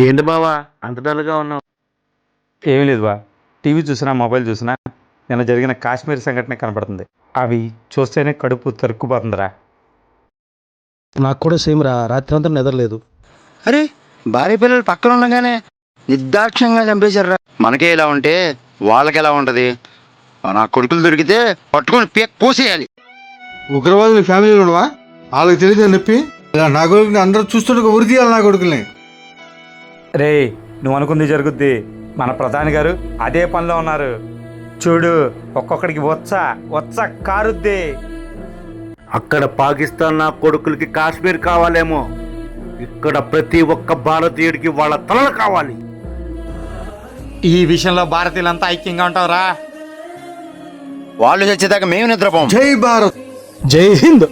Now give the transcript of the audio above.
ఏంటి బావా అంత డల్గా ఉన్నావు? ఏమీ లేదు బా. టీవీ చూసినా మొబైల్ చూసినా నిన్న జరిగిన కాశ్మీర్ సంఘటన కనపడుతుంది. అవి చూస్తేనే కడుపు తరుక్కుపోతుందిరా. నాకు కూడా సేమ్ రా, రాత్రి అంతా నిద్రలేదు. అరే, భార్య పిల్లలు పక్కన ఉండగానే నిర్దాక్ష్యంగా చంపేశారు రా. మనకే ఇలా ఉంటే వాళ్ళకి ఎలా ఉంటది? నా కొడుకులు దొరికితే పట్టుకొని కోసేయాలి. ఉగ్రవాదులు ఫ్యామిలీలో ఉండవా? వాళ్ళకి తెలియదు నొప్పి. ఇలా నా కొడుకుని అందరూ చూస్తుంటే ఉరి తీయాలి నా కొడుకుల్ని. రే, నువ్వు అనుకుంది జరుగుద్ది. మన ప్రధాని గారు అదే పనిలో ఉన్నారు. చూడు, ఒక్కొక్కడికి వచ్చ కారుద్ది. అక్కడ పాకిస్తాన్ నా కొడుకులకి కాశ్మీర్ కావాలేమో, ఇక్కడ ప్రతి ఒక్క భారతీయుడికి వాళ్ళ తలలు కావాలి. ఈ విషయంలో భారతీయులంతా ఐక్యంగా ఉంటావురా. వాళ్ళు చచ్చేదాకా మేము నిద్రపోం. జై భారత్. జై హింద్.